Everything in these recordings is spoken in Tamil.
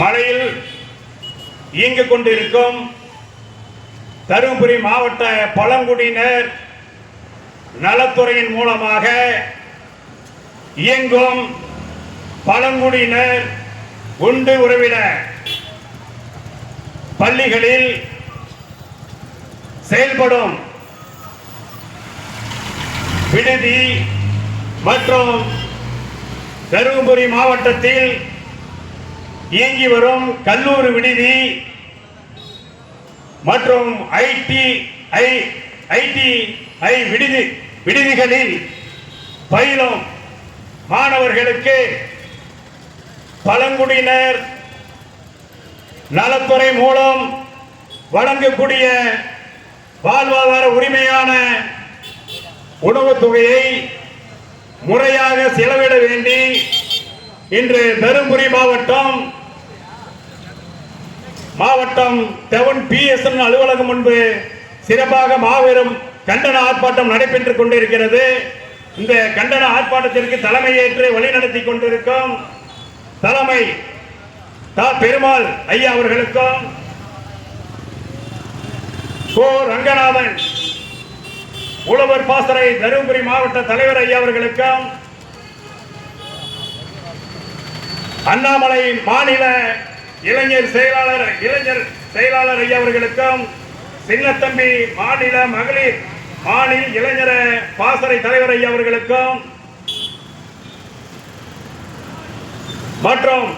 மலையில் இயங்கிக் கொண்டிருக்கும் தருமபுரி மாவட்ட பழங்குடியினர் நலத்துறையின் மூலமாக இயங்கும் பழங்குடியினர் உண்டு உறவிட பள்ளிகளில் செயல்படும் விடுதி மற்றும் தருமபுரி மாவட்டத்தில் இயங்கி வரும் கல்லூரி விடுதி மற்றும் ஐடிஐ விடுதிகளில் பயிலும் மாணவர்களுக்கு பழங்குடியினர் நலத்துறை மூலம் வழங்கக்கூடிய வாழ்வாதார உரிமையான உணவுத் தொகையை முறையாக செலவிட வேண்டி இன்று தருமபுரி மாவட்டம் டவுன் பிஎஸ்என் அலுவலகம் முன்பு சிறப்பாக மாபெரும் கண்டன ஆர்ப்பாட்டம் நடைபெற்றுக் கொண்டிருக்கிறது. இந்த கண்டன ஆர்ப்பாட்டத்திற்கு தலைமையேற்று வழிநடத்தி கொண்டிருக்கும் தலைமை தா பெருமாள் ஐயா அவர்களுக்கும், கோ ரங்கநாதன் உழவர் பாசறை தருமபுரி மாவட்ட தலைவர் ஐயா அவர்களுக்கும், அண்ணாமலை மாநில இளைஞர் செயலாளர் ஐயா அவர்களுக்கும், சின்னத்தம்பி மாநில மகளிர் மாநில இளைஞர் பாசறை தலைவர் ஐயா அவர்களுக்கும் மற்றும்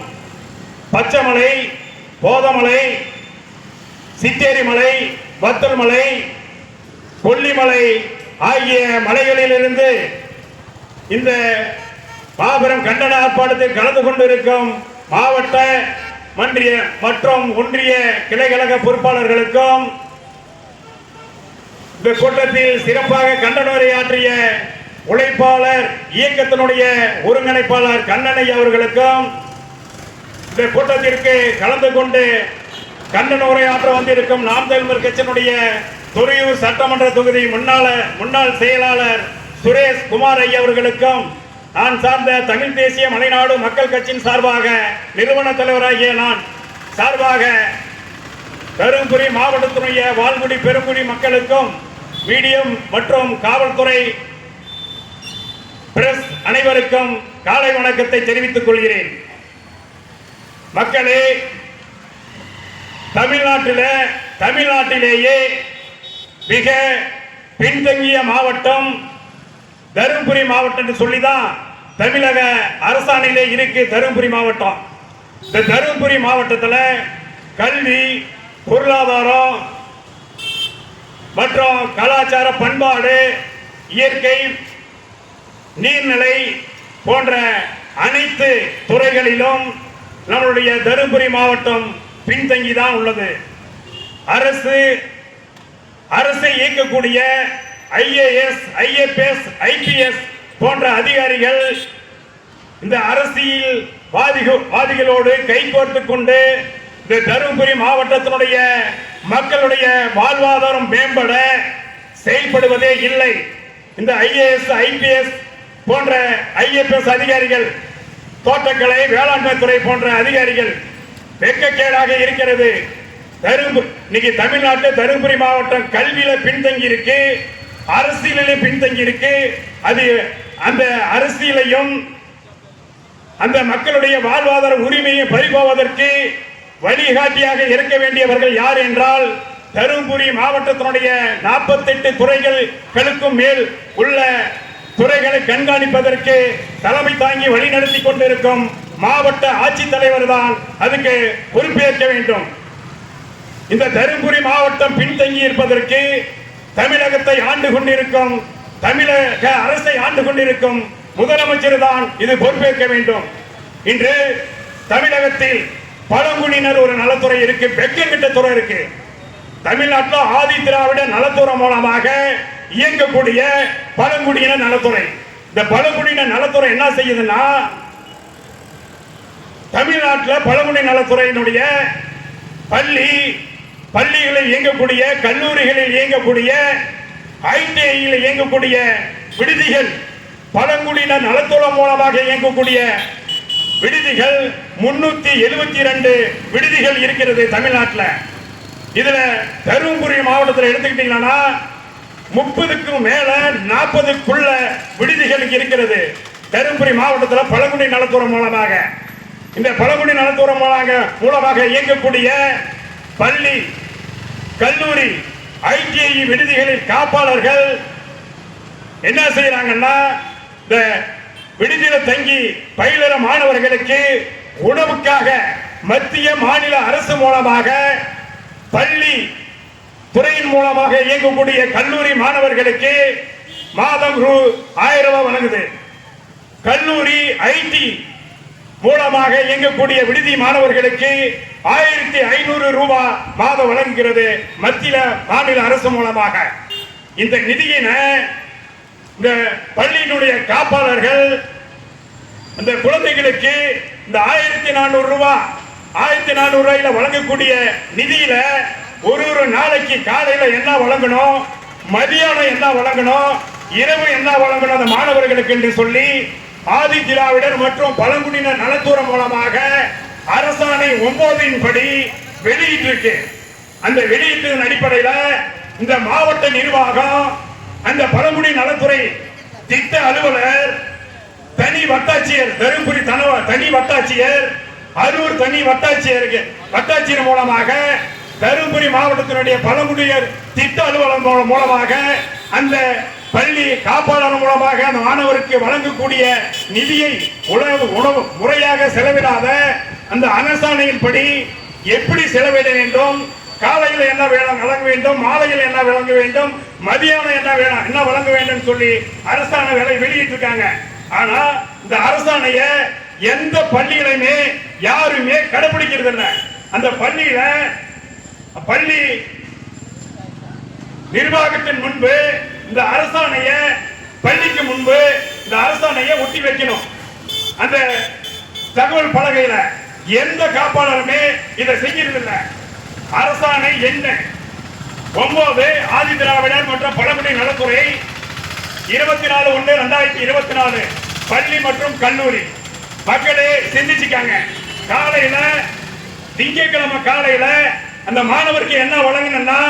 பச்சைமலை, போதமலை, சித்தேரிமலை, வத்தல்மலை, கொல்லிமலை ஆகிய மலைகளிலிருந்து இந்த மாபெரும் கண்டன ஆர்ப்பாட்டத்தில் கலந்து கொண்டிருக்கும் மாவட்ட மன்றிய மற்றும் ஒன்றிய கிளைக்கழக பொறுப்பாளர்களுக்கும், இந்த கூட்டத்தில் சிறப்பாக கண்டன உரையாற்றிய உழைப்பாளர் இயக்கத்தினுடைய ஒருங்கிணைப்பாளர் கண்ணனை அவர்களுக்கும், இந்த கூட்டத்திற்கு கலந்து கொண்டு கண்டன உரையாற்ற வந்திருக்கும் நாம் தமிழர் கட்சியினுடைய துறையூர் சட்டமன்ற தொகுதி முன்னாள் செயலாளர் சுரேஷ் குமார் ஐயா அவர்களுக்கும், நான் சார்ந்த தமிழ் தேசிய மலைநாடு மக்கள் கட்சியின் சார்பாக நிறுவன தலைவராகிய நான் சார்பாக தருமபுரி மாவட்டத்தினுடைய வாழ்குடி பெருங்குடி மக்களுக்கும், மீடியம் மற்றும் காவல்துறை பிரஸ் அனைவருக்கும் காலை வணக்கத்தை தெரிவித்துக் கொள்கிறேன். மக்களே, தமிழ்நாட்டிலேயே மிக பின்தங்கிய மாவட்டம் தருமபுரி மாவட்டம் என்று சொல்லிதான் தமிழக அரசாணையிலே இருக்கு தருமபுரி மாவட்டம். இந்த தருமபுரி மாவட்டத்தில் கல்வி, பொருளாதாரம் மற்றும் கலாச்சார பண்பாடு, இயற்கை, நீர்நிலை போன்ற அனைத்து துறைகளிலும் நம்முடைய தருமபுரி மாவட்டம் பின்தங்கிதான் உள்ளது. அரசு இயக்கக்கூடிய ஐஏஎஸ், ஐஏபிஎஸ், ஐபிஎஸ் போன்ற அதிகாரிகள் இந்த அரசியல் வாதிகளோடு கைகோர்த்துக் கொண்டு இந்த தருமபுரி மாவட்டத்தினுடைய மக்களுடைய வாழ்வாதாரம் மேம்பட செயல்படுவதே இல்லை. இந்த ஐஏஎஸ், ஐபிஎஸ் போன்ற ஐஏபிஎஸ் அதிகாரிகள், தோட்டக்கலை, வேளாண்மை துறை போன்ற அதிகாரிகள் வெட்கக்கேடாக இருக்கிறது. இன்னைக்கு தமிழ்நாட்டில் தருமபுரி மாவட்டம் கல்வியில பின்தங்கி இருக்கு, அரசியலிலே பின்தங்கி இருக்கு. அது அந்த அரசியலையும் அந்த மக்களுடைய வாழ்வாதார உரிமையை பறிபோவதற்கு வழிகாட்டியாக இருக்க வேண்டியவர்கள் யார் என்றால் தருமபுரி மாவட்டத்தினுடைய 48 துறைகளுக்கும் மேல் உள்ள துறைகளை கண்காணிப்பதற்கு தலைமை தாங்கி வழிநடத்தி கொண்டிருக்கும் மாவட்ட ஆட்சித்தலைவர் தான் அதுக்கு பொறுப்பேற்க வேண்டும். இந்த தருமபுரி மாவட்டம் பின்தங்கி இருப்பதற்கு தமிழகத்தை ஆண்டு கொண்டிருக்கும், தமிழக அரசை ஆண்டு கொண்டிருக்கும் முதலமைச்சர் தான் இது பொறுப்பேற்க வேண்டும். இன்று தமிழகத்தில் பழங்குடியினர் ஒரு நலத்துறை இருக்கு, வெக்கங்கிட்ட துறை இருக்கு. தமிழ்நாட்டில் ஆதி திராவிட நலத்துறை மூலமாக இயங்கக்கூடிய பழங்குடியினர் நலத்துறை. இந்த பழங்குடியினர் நலத்துறை என்ன செய்யுதுன்னா, தமிழ்நாட்டில் பழங்குடியினர் நலத்துறையினுடைய பள்ளிகளில் இயங்கக்கூடிய, கல்லூரிகளில் இயங்கக்கூடிய, ஐடிஐயில் இயங்கக்கூடிய விடுதிகள், பழங்குடியினர் நலத்துறை மூலமாக இயங்கக்கூடிய விடுதிகள் 372 விடுதிகள் இருக்கிறது தமிழ்நாட்டில். இதுல தருமபுரி மாவட்டத்தில் எடுத்துக்கிட்டீங்கன்னா 30க்கும் மேல 40க்குள்ள விடுதிகள் இருக்கிறது. தருமபுரி மாவட்டத்தில் பழங்குடி நலத்துறை மூலமாக இந்த பழங்குடி நலத்துறை மூலமாக இயங்கக்கூடிய பள்ளி, கல்லூரி, ITI விடுதிகளில் காப்பாளர்கள் என்ன செய்யறாங்கன்னா, இந்த விடுதியில தங்கி பயிலுற மாணவர்களுக்கு உணவுக்காக மத்திய மாநில அரசு மூலமாக பள்ளி துறையின் மூலமாக இயங்கக்கூடிய கல்லூரி மாணவர்களுக்கு மாதம் ரூ.1000 வழங்குது. கல்லூரி IT மூலமாக இயங்கக்கூடிய விடுதி மாணவர்களுக்கு 1500 ரூபாய் மாதம் வழங்குகிறது மத்திய மாநில அரசு மூலமாக. இந்த நிதியினை இந்த பள்ளியினுடைய காப்பாளர்கள் அந்த குழந்தைகளுக்கு இந்த 1400 ரூபாயில வழங்கக்கூடிய நிதியில ஒரு நாளைக்கு காலையில என்ன வழங்கணும், மதியானம் என்ன வழங்கணும், இரவு என்ன வழங்கணும் அந்த மாணவர்களுக்கு என்று சொல்லி ஆதி திராவிடர் மற்றும் பழங்குடியினர் நலத்துறை மூலமாக அரசாணை 9 படி வெளியிட்டிருக்கு. அந்த வெளியீட்டின் அடிப்படையில் இந்த மாவட்ட நிர்வாகம், அந்த பழங்குடி நலத்துறை திட்ட அலுவலர், தனி வட்டாட்சியர், தருமபுரி தனி வட்டாட்சியர், அரூர் தனி வட்டாட்சியர் மூலமாக தருமபுரி மாவட்டத்தினுடைய பழங்குடியர் திட்ட அலுவலர் மூலமாக அந்த பள்ளி காப்பாளர் மூலமாக அந்த மாணவருக்கு வழங்கக்கூடிய நிதியை உணவு முறையாக செலவிடாத அந்த அரசாணையின்படி எப்படி செலவிட வேண்டும், காலையில் என்ன வழங்க வேண்டும், மாலையில் என்ன வழங்க வேண்டும், மதியானம் என்ன வழங்க வேண்டும் சொல்லி அரசாணை வெளியிட்டிருக்காங்க. ஆனா இந்த அரசாணைய எந்த பள்ளியிலுமே யாருமே கடைபிடிக்கிறது இல்லை. அந்த பள்ளி நிர்வாகத்தின் முன்பு இந்த அரசாணைய பள்ளிக்கு முன்பு இந்த அரசாணைய ஒட்டி வைக்கணும். அந்த தகவல் பலகையில எந்த காப்பாளருமே இதை செய்யறதில்லை. அரசாணை என்ன 9 ஆதி திராவிடர் மற்றும் பழங்குடி நலத்துறை 24/1/2024 பள்ளி மற்றும் கல்லூரி மக்களே சிந்திச்சுக்காங்க. காலையில திங்கட்கிழமை காலையில அந்த மாணவருக்கு என்ன வழங்கணும்னா